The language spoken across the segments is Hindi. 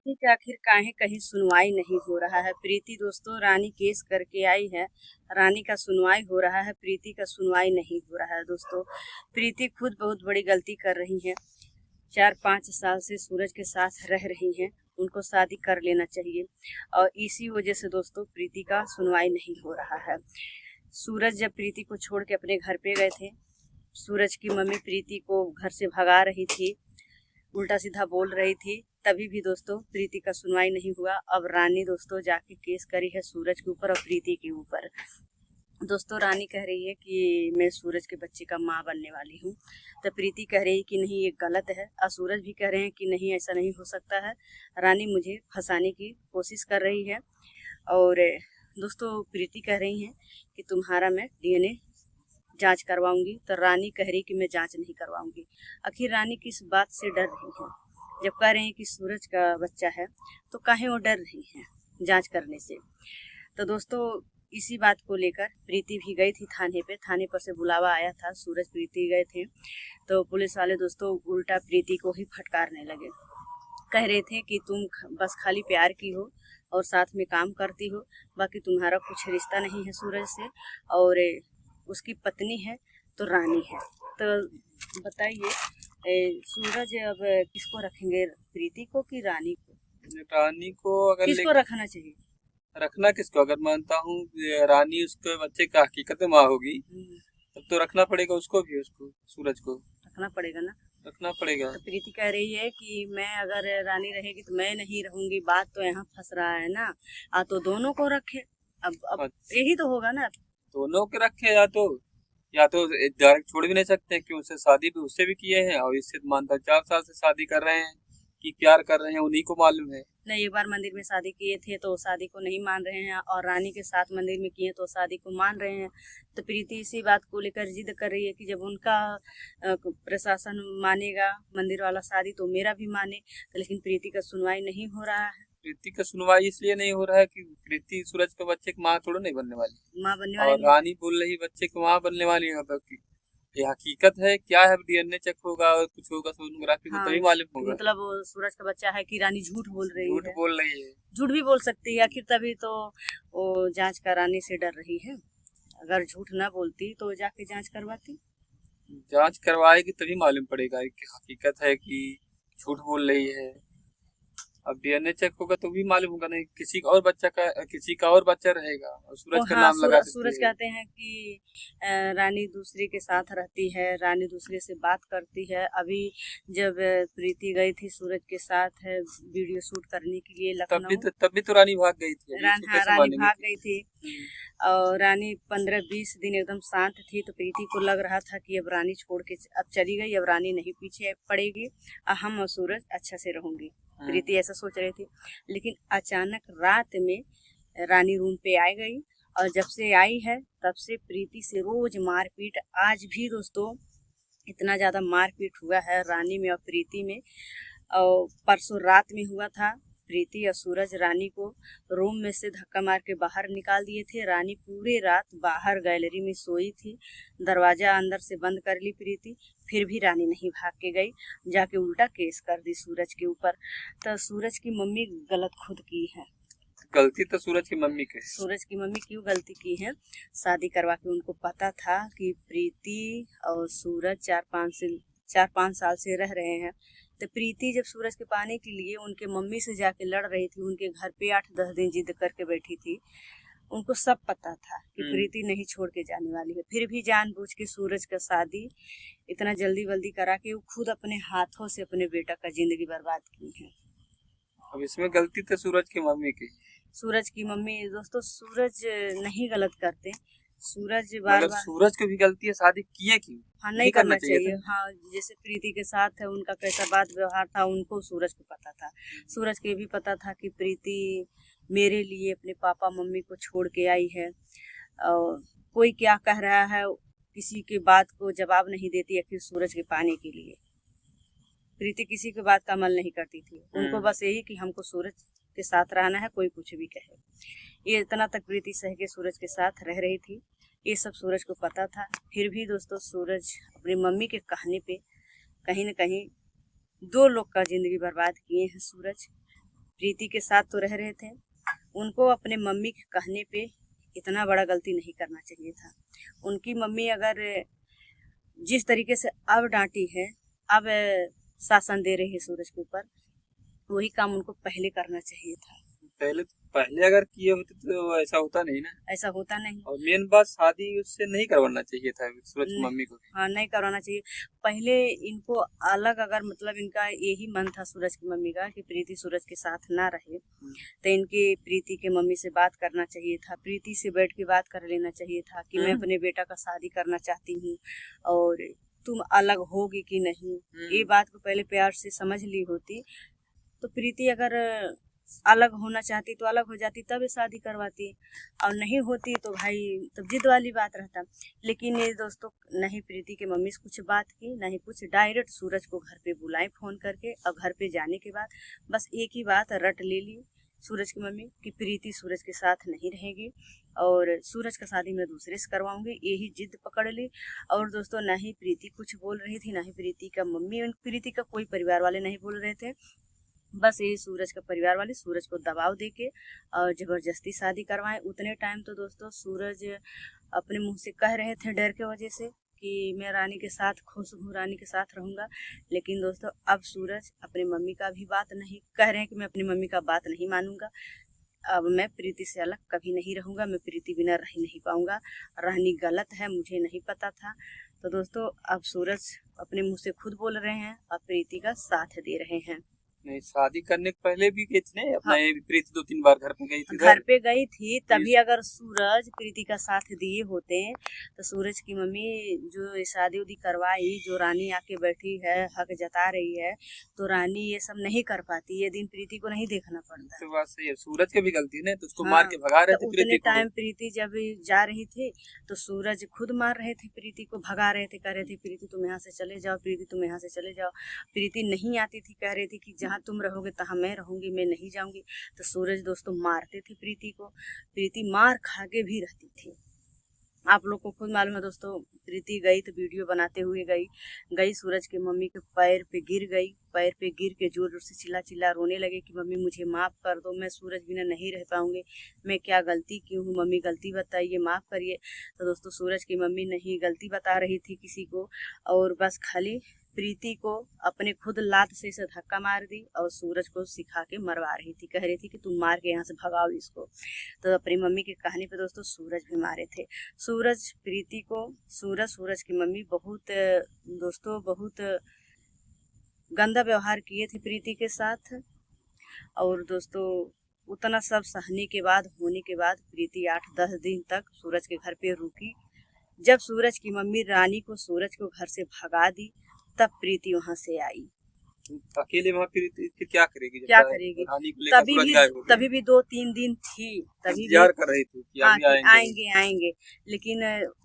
प्रीति के आखिर काहे कहीं सुनवाई नहीं हो रहा है। प्रीति दोस्तों रानी केस करके आई है, रानी का सुनवाई हो रहा है, प्रीति का सुनवाई नहीं हो रहा है। दोस्तों प्रीति खुद बहुत बड़ी गलती कर रही है। 4-5 साल से सूरज के साथ रह रही हैं, उनको शादी कर लेना चाहिए और इसी वजह से दोस्तों प्रीति का सुनवाई नहीं हो रहा है। सूरज जब प्रीति को छोड़ के अपने घर पे गए थे, सूरज की मम्मी प्रीति को घर से भगा रही थी, उल्टा सीधा बोल रही थी, तभी भी दोस्तों प्रीति का सुनवाई नहीं हुआ। अब रानी दोस्तों जाके केस करी है सूरज के ऊपर और प्रीति के ऊपर। दोस्तों रानी कह रही है कि मैं सूरज के बच्चे का माँ बनने वाली हूँ, तो प्रीति कह रही है कि नहीं ये गलत है, और सूरज भी कह रहे हैं कि नहीं ऐसा नहीं हो सकता है, रानी मुझे फंसाने की कोशिश कर रही है। और दोस्तों प्रीति कह रही हैं कि तुम्हारा मैं डीएनए जांच करवाऊंगी, तो रानी कह रही कि मैं जांच नहीं करवाऊंगी। आखिर रानी किस बात से डर रही है? जब कह रहे हैं कि सूरज का बच्चा है तो काहे वो डर रही है जांच करने से? तो दोस्तों इसी बात को लेकर प्रीति भी गई थी थाने पे, थाने पर से बुलावा आया था, सूरज प्रीति गए थे, तो पुलिस वाले दोस्तों उल्टा प्रीति को ही फटकारने लगे। कह रहे थे कि तुम बस खाली प्यार की हो और साथ में काम करती हो, बाकी तुम्हारा कुछ रिश्ता नहीं है सूरज से, और उसकी पत्नी है तो रानी है। तो बताइए सूरज अब किसको रखेंगे, प्रीति को कि रानी को? रानी को अगर किसको रखना चाहिए? रखना किसको, अगर मानता हूँ रानी उसके बच्चे का हकीकत माँ होगी तब तो रखना पड़ेगा उसको भी, उसको सूरज को रखना पड़ेगा ना, रखना पड़ेगा। तो प्रीति कह रही है कि मैं अगर रानी रहेगी तो मैं नहीं रहूंगी, बात तो यहाँ फंस रहा है ना, तो दोनों को रखे। अब यही तो होगा ना, दोनों के रखे, या तो डायरेक्ट छोड़ भी नहीं सकते क्यों, उससे शादी भी उससे भी किए हैं और इससे मानता 4 साल से शादी कर रहे हैं कि प्यार कर रहे हैं, उन्हीं को मालूम है। नहीं, एक बार मंदिर में शादी किए थे तो शादी को नहीं मान रहे हैं, और रानी के साथ मंदिर में किए तो शादी को मान रहे हैं। तो प्रीति इसी बात को लेकर जिद कर रही है कि जब उनका प्रशासन मानेगा मंदिर वाला शादी तो मेरा भी माने, तो लेकिन प्रीति का सुनवाई नहीं हो रहा है। प्रीति का सुनवाई इसलिए नहीं हो रहा है कि प्रीति सूरज के बच्चे की माँ थोड़ा नहीं बनने वाली, माँ बनने और वाली रानी बोल रही बच्चे की माँ बनने वाली है। ये हकीकत है क्या है, डीएनए चेक होगा और कुछ होगा सोनोग्राफी को तभी मालूम होगा। मतलब सूरज का बच्चा है कि रानी झूठ बोल रही है? झूठ बोल रही है, झूठ भी बोल सकती है आखिर, तभी तो वो जांच कराने से डर रही है। अगर झूठ ना बोलती तो जाके जांच करवाती। जांच करवाएगी तभी मालूम पड़ेगा कि हकीकत है कि झूठ बोल रही है। अब डीएनए चेक होगा तो भी मालूम होगा, नहीं किसी का और बच्चा का, किसी का और बच्चा रहेगा और सूरज का नाम लगा सकती सूरज है। कहते हैं कि रानी दूसरे के साथ रहती है, रानी दूसरे से बात करती है। अभी जब प्रीति गई थी सूरज के साथ वीडियो शूट करने के लिए लखनऊ, तब भी तो रानी भाग गई थी। रानी भाग गई थी और रानी 15-20 दिन एकदम शांत थी, तो प्रीति को लग रहा था कि अब रानी छोड़ के अब चली गई, अब रानी नहीं पीछे पड़ेगी, हम और सूरज अच्छा से रहूंगी। प्रीति ऐसा सोच रही थी, लेकिन अचानक रात में रानी रूम पे आ गई, और जब से आई है तब से प्रीति से रोज मारपीट। आज भी दोस्तों इतना ज्यादा मारपीट हुआ है रानी में और प्रीति में, और परसों रात में हुआ था। प्रीति और सूरज रानी को रूम में से धक्का मार के बाहर निकाल दिए थे। रानी पूरे रात बाहर गैलरी में सोई थी, दरवाजा अंदर से बंद कर ली प्रीति, फिर भी रानी नहीं भाग के गई, जाके उल्टा केस कर दी सूरज के ऊपर। तो सूरज की मम्मी गलत खुद की है। गलती तो सूरज की मम्मी की। सूरज की मम्मी क्यों गलती की है? शादी करवा के उनको पता था कि प्रीति और सूरज 4-5 साल से रह रहे हैं, तो प्रीति जब सूरज के पाने के लिए उनके मम्मी से जाके लड़ रही थी, उनके घर पे 8-10 दिन जिद करके बैठी थी, उनको सब पता था कि प्रीति नहीं छोड़ के जाने वाली है, फिर भी जानबूझ के सूरज का शादी इतना जल्दी करा के वो खुद अपने हाथों से अपने बेटा का जिंदगी बर्बाद की है। अब इसमें गलती तो सूरज की मम्मी की। सूरज की मम्मी दोस्तों, सूरज नहीं गलत करते, सूरज बार सूरज की भी गलती है, शादी किए क्यों? हाँ नहीं करना चाहिए। हाँ जैसे प्रीति के साथ है उनका कैसा बात व्यवहार था, उनको सूरज को पता था। सूरज को ये भी पता था कि प्रीति मेरे लिए अपने पापा मम्मी को छोड़ के आई है, और कोई क्या कह रहा है किसी की बात को जवाब नहीं देती है। फिर सूरज के पाने के लिए प्रीति किसी की बात का अमल नहीं करती थी, उनको बस यही कि हमको सूरज के साथ रहना है, कोई कुछ भी कहे। ये इतना तक प्रीति सह के सूरज के साथ रह रही थी, ये सब सूरज को पता था। फिर भी दोस्तों सूरज अपनी मम्मी के कहने पे कहीं न कहीं 2 लोग का जिंदगी बर्बाद किए हैं सूरज। प्रीति के साथ तो रह रहे थे, उनको अपने मम्मी के कहने पे इतना बड़ा गलती नहीं करना चाहिए था। उनकी मम्मी अगर जिस तरीके से अब डांटी है, अब शासन दे रही है सूरज के ऊपर, वही काम उनको पहले करना चाहिए था। पहले अगर किए होते तो ऐसा होता नहीं ना। ऐसा होता नहीं। और मेन बात, शादी उससे नहीं करवाना चाहिए था सूरज की मम्मी को। हाँ, नहीं करवाना चाहिए। पहले इनको अलग, अगर मतलब इनका यही मन था सूरज की मम्मी का कि प्रीति सूरज के साथ ना रहे, तो इनकी प्रीति के मम्मी से बात करना चाहिए था, प्रीति से बैठ के बात कर लेना चाहिए था कि मैं अपने बेटा का शादी करना चाहती हूँ और तुम अलग होगी कि नहीं। ये बात को पहले प्यार से समझ ली होती तो प्रीति अगर अलग होना चाहती तो अलग हो जाती, तब शादी करवाती, और नहीं होती तो भाई तब जिद वाली बात रहता। लेकिन ये दोस्तों नहीं प्रीति के मम्मी से कुछ बात की, नहीं कुछ, डायरेक्ट सूरज को घर पे बुलाई फ़ोन करके, और घर पे जाने के बाद बस एक ही बात रट ले ली सूरज की मम्मी कि प्रीति सूरज के साथ नहीं रहेगी और सूरज का शादी मैं दूसरे से करवाऊंगी। यही जिद पकड़ ली। और दोस्तों ना ही प्रीति कुछ बोल रही थी, ना ही प्रीति का मम्मी और प्रीति का कोई परिवार वाले नहीं बोल रहे थे। बस ये सूरज का परिवार वाले सूरज को दबाव देके और ज़बरदस्ती शादी करवाएं। उतने टाइम तो दोस्तों सूरज अपने मुंह से कह रहे थे डर के वजह से कि मैं रानी के साथ खुश हूँ, रानी के साथ रहूँगा। लेकिन दोस्तों अब सूरज अपने मम्मी का भी बात नहीं कह रहे हैं कि मैं अपनी मम्मी का बात नहीं मानूंगा, अब मैं प्रीति से अलग कभी नहीं रहूँगा, मैं प्रीति बिना रह नहीं पाऊँगा, रानी गलत है, मुझे नहीं पता था। तो दोस्तों अब सूरज अपने मुँह से खुद बोल रहे हैं और प्रीति का साथ दे रहे हैं। नहीं, शादी करने के पहले भी गई थी अपना। हाँ। प्रीति 2-3 बार घर पे गई थी। घर पे गई थी, तभी अगर सूरज प्रीति का साथ दिए होते तो सूरज की मम्मी जो शादी उदी करवाई, जो रानी आके बैठी है, हक जता रही है, तो रानी ये सब नहीं कर पाती, ये दिन प्रीति को नहीं देखना पड़ता। तो बात सही है, सूरज की भी गलती है, तो उसको हाँ, मार के भगा रहे थे प्रीति को। टाइम प्रीति जब जा रही थी तो सूरज खुद मार रहे थे प्रीति को, भगा रहे थे, कह रहे थे प्रीति तुम यहाँ से चले जाओ, प्रीति तुम यहाँ से चले जाओ। प्रीति नहीं आती थी, कह रही थी कि जहाँ तुम रहोगे तहाँ मैं रहूंगी, मैं नहीं जाऊंगी। तो सूरज दोस्तों मारते थे प्रीति को, प्रीति मार खा के भी रहती थी। आप लोग को खुद मालूम है दोस्तों, प्रीति गई तो वीडियो बनाते हुए गई सूरज के मम्मी के पैर पे गिर गई, पैर पे गिर के जोर जोर से चिल्ला रोने लगे कि मम्मी मुझे माफ़ कर दो, मैं सूरज बिना नहीं रह पाऊंगी, मैं क्या गलती की हूँ, मम्मी गलती बताइए, माफ़ करिए। तो दोस्तों सूरज की मम्मी नहीं गलती बता रही थी किसी को, और बस खाली प्रीति को अपने खुद लात से इसे धक्का मार दी और सूरज को सिखा के मरवा रही थी, कह रही थी कि तुम मार के यहाँ से भगाओ इसको। तो अपनी मम्मी के कहने पे दोस्तों सूरज भी मारे थे। सूरज प्रीति को, सूरज की मम्मी बहुत दोस्तों बहुत गंदा व्यवहार किए थे प्रीति के साथ। और दोस्तों उतना सब सहने के बाद, होने के बाद प्रीति 8-10 दिन तक सूरज के घर पे रुकी। जब सूरज की मम्मी रानी को सूरज को घर से भगा दी, तब प्रीति वहां से आई। अकेले वहाँ प्रीति फिर क्या करेगी? तभी भी 2-3 दिन थी, तभी इंतजार कर रही थी कि आएंगे। लेकिन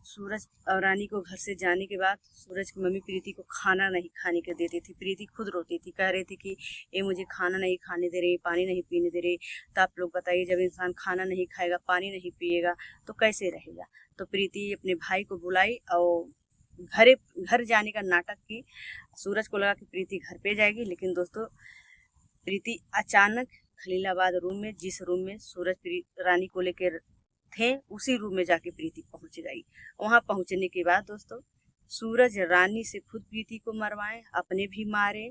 सूरज और रानी को घर से जाने के बाद सूरज की मम्मी प्रीति को खाना नहीं खाने के देती थी। प्रीति खुद रोती थी, कह रही थी कि ये मुझे खाना नहीं खाने दे रही, पानी नहीं पीने दे रही। तो आप लोग बताइए, जब इंसान खाना नहीं खाएगा, पानी नहीं पिएगा तो कैसे रहेगा। तो प्रीति अपने भाई को बुलाई और घर जाने का नाटक की। सूरज को लगा कि प्रीति घर पे जाएगी, लेकिन दोस्तों प्रीति अचानक खलीलाबाद रूम में, जिस रूम में सूरज रानी को लेकर थे, उसी रूम में जाके प्रीति पहुंच गई। वहां पहुंचने के बाद दोस्तों सूरज रानी से खुद प्रीति को मरवाए, अपने भी मारे,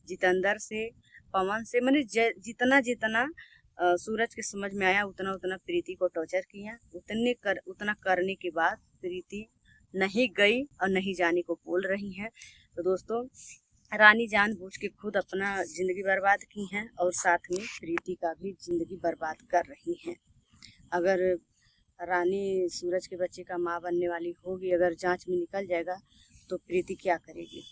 जितेंद्र से, पवन से, मैंने जितना सूरज के समझ में आया उतना प्रीति को टॉर्चर किया। उतना करने के बाद प्रीति नहीं गई और नहीं जाने को बोल रही हैं। तो दोस्तों रानी जानबूझ के खुद अपना ज़िंदगी बर्बाद की हैं और साथ में प्रीति का भी ज़िंदगी बर्बाद कर रही हैं। अगर रानी सूरज के बच्चे का माँ बनने वाली होगी, अगर जांच में निकल जाएगा तो प्रीति क्या करेगी?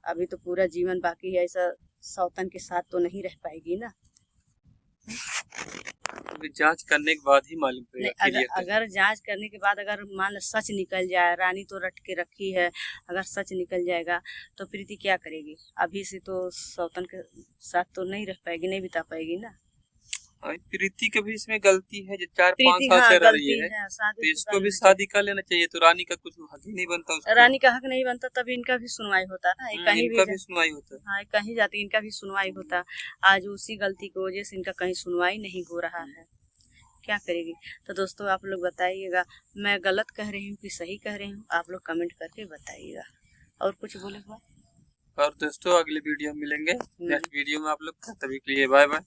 अभी तो पूरा जीवन बाकी है, ऐसा सौतन के साथ तो नहीं रह पाएगी ना। जांच करने के बाद ही मालूम पड़ेगा। अगर जांच करने के बाद अगर मान लो सच निकल जाए, रानी तो रट के रखी है, अगर सच निकल जाएगा तो प्रीति क्या करेगी? अभी से तो सौतन के साथ तो नहीं रह पाएगी, नहीं बिता पाएगी ना। प्रीति की भी इसमें गलती है, जो 4-5 प्रीति साल हाँ से रह गलती रही है, है, तो शादी इसको भी शादी कर लेना चाहिए, तो रानी का कुछ हक ही नहीं बनता उसको। रानी का हक नहीं बनता, तभी इनका भी सुनवाई होता ना, ये कहीं इनका भी भी सुनवाई होता है। हाँ कहीं जाती इनका भी सुनवाई होता। आज उसी गलती की वजह से इनका कहीं सुनवाई नहीं हो रहा है, क्या करेगी। तो दोस्तों आप लोग बताइएगा, मैं गलत कह रही हूँ कि सही कह रही हूँ, आप लोग कमेंट करके बताइएगा। और कुछ बोले हुआ। और दोस्तों अगले वीडियो में मिलेंगे, नेक्स्ट वीडियो में आप लोग, तभी के लिए बाय बाय।